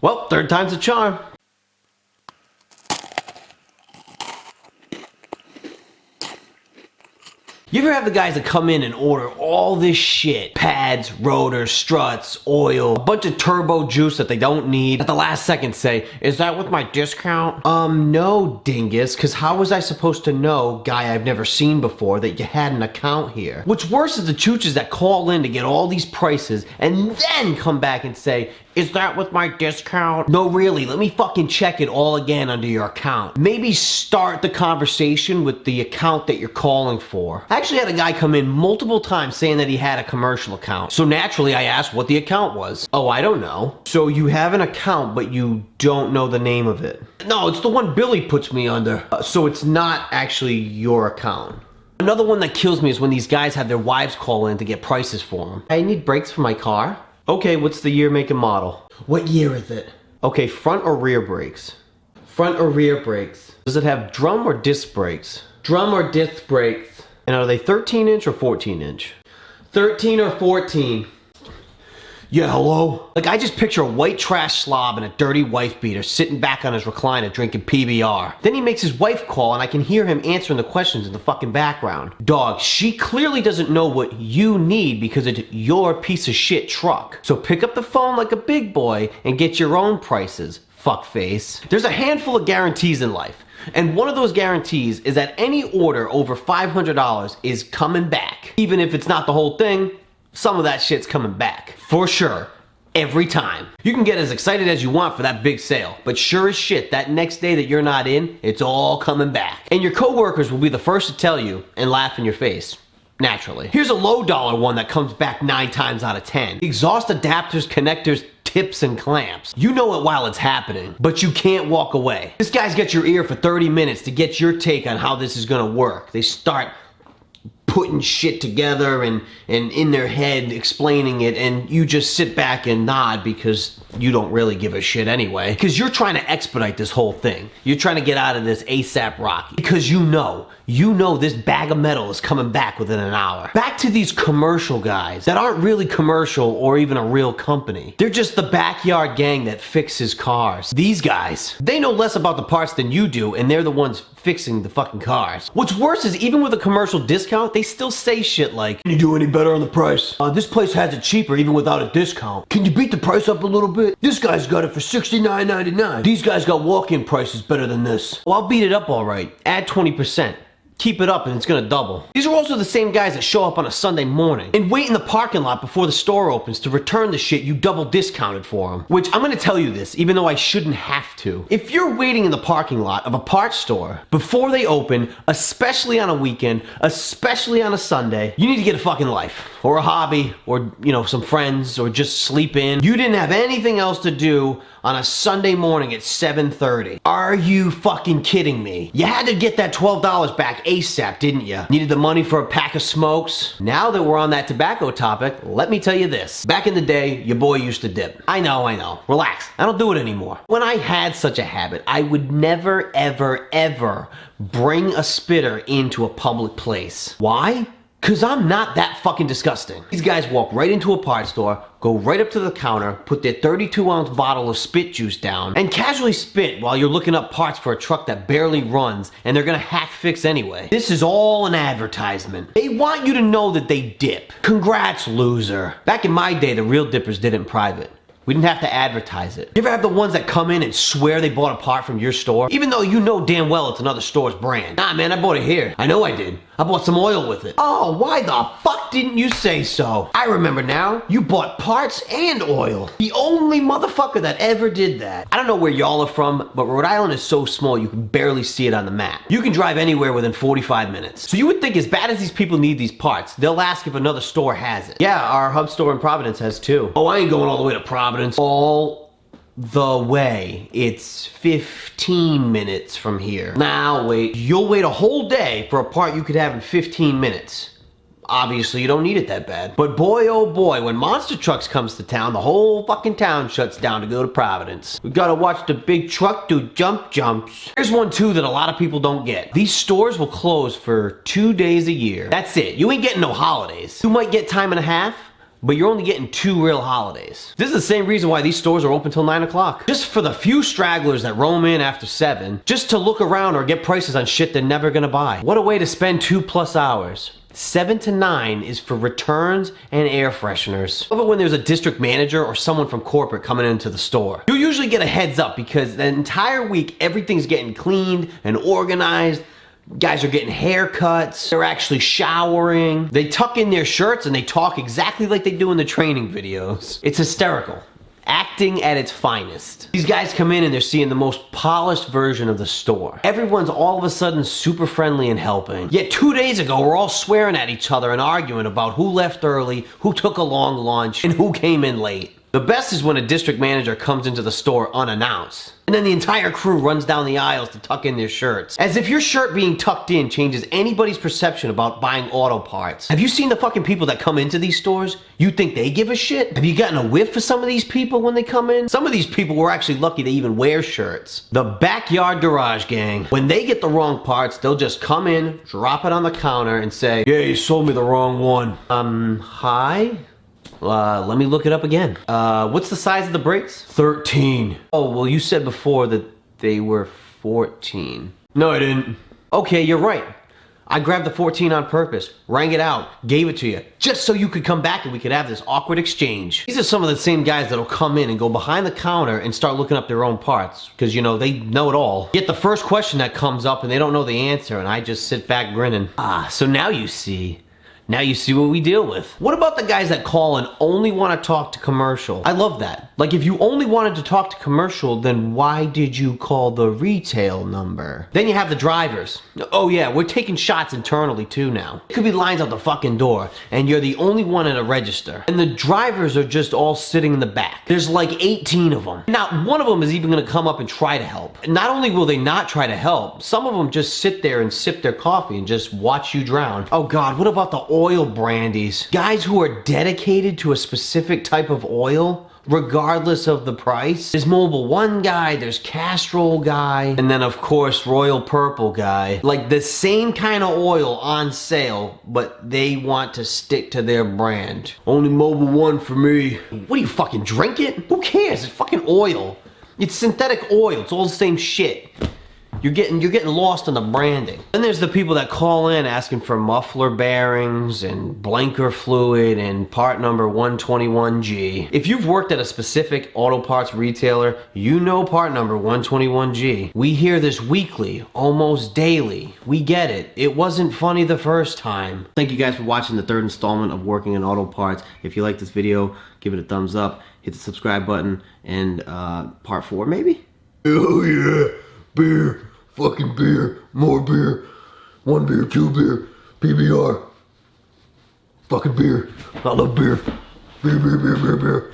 Well, third time's a charm. You ever have the guys that come in and order all this shit? Pads, rotors, struts, oil, a bunch of turbo juice that they don't need. At the last second say, is that with my discount? No, dingus, because how was I supposed to know, guy I've never seen before, that you had an account here? What's worse is the chooches that call in to get all these prices and then come back and say, is that with my discount? No, really, let me fucking check it all again under your account. Maybe start the conversation with the account that you're calling for. I actually had a guy come in multiple times saying that he had a commercial account. So naturally, I asked what the account was. Oh, I don't know. So you have an account, but you don't know the name of it. No, it's the one Billy puts me under. So it's not actually your account. Another one that kills me is when these guys have their wives call in to get prices for them. I need brakes for my car. Okay, what's the year, make, and model? What year is it? Okay, front or rear brakes? Front or rear brakes? Does it have drum or disc brakes? Drum or disc brakes? And are they 13-inch or 14-inch? 13 or 14? Yeah, hello? Like, I just picture a white trash slob and a dirty wife beater sitting back on his recliner drinking PBR. Then he makes his wife call and I can hear him answering the questions in the fucking background. Dog, she clearly doesn't know what you need because it's your piece of shit truck. So pick up the phone like a big boy and get your own prices, fuckface. There's a handful of guarantees in life. And one of those guarantees is that any order over $500 is coming back. Even if it's not the whole thing, some of that shit's coming back. For sure. Every time. You can get as excited as you want for that big sale, but sure as shit, that next day that you're not in, it's all coming back. And your coworkers will be the first to tell you and laugh in your face. Naturally. Here's a low dollar one that comes back 9 times out of 10. Exhaust adapters, connectors, tips, and clamps. You know it while it's happening, but you can't walk away. This guy's got your ear for 30 minutes to get your take on how this is gonna work. They start putting shit together and in their head explaining it, and you just sit back and nod because you don't really give a shit anyway. Because you're trying to expedite this whole thing. You're trying to get out of this ASAP Rocky. Because you know this bag of metal is coming back within an hour. Back to these commercial guys that aren't really commercial or even a real company. They're just the backyard gang that fixes cars. These guys, they know less about the parts than you do, and they're the ones fixing the fucking cars. What's worse is even with a commercial discount, they still say shit like, can you do any better on the price? This place has it cheaper even without a discount. Can you beat the price up a little bit? This guy's got it for $69.99. These guys got walk-in prices better than this. Well, I'll beat it up all right. Add 20%. Keep it up and it's gonna double. These are also the same guys that show up on a Sunday morning and wait in the parking lot before the store opens to return the shit you double discounted for them. Which, I'm gonna tell you this, even though I shouldn't have to. If you're waiting in the parking lot of a parts store before they open, especially on a weekend, especially on a Sunday, you need to get a fucking life. Or a hobby, or, you know, some friends, or just sleep in. You didn't have anything else to do on a Sunday morning at 7:30. Are you fucking kidding me? You had to get that $12 back ASAP, didn't you? Needed the money for a pack of smokes? Now that we're on that tobacco topic, let me tell you this. Back in the day, your boy used to dip. I know. Relax. I don't do it anymore. When I had such a habit, I would never, ever bring a spitter into a public place. Why? Cause I'm not that fucking disgusting. These guys walk right into a parts store, go right up to the counter, put their 32-ounce bottle of spit juice down, and casually spit while you're looking up parts for a truck that barely runs, and they're gonna hack fix anyway. This is all an advertisement. They want you to know that they dip. Congrats, loser. Back in my day, the real dippers did it in private. We didn't have to advertise it. You ever have the ones that come in and swear they bought a part from your store, even though you know damn well it's another store's brand? Nah, man, I bought it here. I know I did. I bought some oil with it. Oh, why the fuck didn't you say so? I remember now. You bought parts and oil. The only motherfucker that ever did that. I don't know where y'all are from, but Rhode Island is so small you can barely see it on the map. You can drive anywhere within 45 minutes. So you would think as bad as these people need these parts, they'll ask if another store has it. Yeah, our hub store in Providence has too. Oh, I ain't going all the way to Providence. All the way. It's 15 minutes from here. Now wait, you'll wait a whole day for a part you could have in 15 minutes. Obviously, you don't need it that bad. But boy, oh boy, when Monster Trucks comes to town, the whole fucking town shuts down to go to Providence. We gotta watch the big truck do jumps. Here's one too that a lot of people don't get. These stores will close for 2 days a year. That's it. You ain't getting no holidays. You might get time and a half, but you're only getting 2 real holidays. This is the same reason why these stores are open till 9 o'clock. Just for the few stragglers that roam in after 7, just to look around or get prices on shit they're never gonna buy. What a way to spend 2+ hours. 7 to 9 is for returns and air fresheners. Love it when there's a district manager or someone from corporate coming into the store. You usually get a heads up because the entire week everything's getting cleaned and organized. Guys are getting haircuts, they're actually showering. They tuck in their shirts and they talk exactly like they do in the training videos. It's hysterical. Acting at its finest. These guys come in and they're seeing the most polished version of the store. Everyone's all of a sudden super friendly and helping. Yet 2 days ago, we're all swearing at each other and arguing about who left early, who took a long lunch, and who came in late. The best is when a district manager comes into the store unannounced. And then the entire crew runs down the aisles to tuck in their shirts. As if your shirt being tucked in changes anybody's perception about buying auto parts. Have you seen the fucking people that come into these stores? You think they give a shit? Have you gotten a whiff for some of these people when they come in? Some of these people were actually lucky they even wear shirts. The backyard garage gang. When they get the wrong parts, they'll just come in, drop it on the counter and say, "Yeah, you sold me the wrong one." Hi? Let me look it up again. What's the size of the brakes? 13. Oh, well, you said before that they were 14. No, I didn't. Okay, you're right. I grabbed the 14 on purpose, rang it out, gave it to you, just so you could come back and we could have this awkward exchange. These are some of the same guys that'll come in and go behind the counter and start looking up their own parts, because, you know, they know it all. Get the first question that comes up and they don't know the answer, and I just sit back grinning. So now you see. Now you see what we deal with. What about the guys that call and only want to talk to commercial? I love that. Like, if you only wanted to talk to commercial, then why did you call the retail number? Then you have the drivers. Oh yeah, we're taking shots internally too now. It could be lines out the fucking door, and you're the only one at a register. And the drivers are just all sitting in the back. There's like 18 of them. Not one of them is even gonna come up and try to help. Not only will they not try to help, some of them just sit there and sip their coffee and just watch you drown. Oh God, what about the oil brandies? Guys who are dedicated to a specific type of oil, regardless of the price. There's Mobile One guy, there's Castrol guy, and then of course Royal Purple guy. Like the same kind of oil on sale, but they want to stick to their brand. Only Mobile One for me. What do you fucking drink it? Who cares? It's fucking oil. It's synthetic oil. It's all the same shit. You're getting lost in the branding. Then there's the people that call in asking for muffler bearings and blanker fluid and part number 121G. If you've worked at a specific auto parts retailer, you know part number 121G. We hear this weekly, almost daily. We get it. It wasn't funny the first time. Thank you guys for watching the 3rd installment of Working in Auto Parts. If you like this video, give it a thumbs up, hit the subscribe button, and part 4 maybe? Oh yeah, beer. Fucking beer, more beer, 1 beer, 2 beer, PBR, fucking beer, I love beer, beer, beer, beer, beer, beer.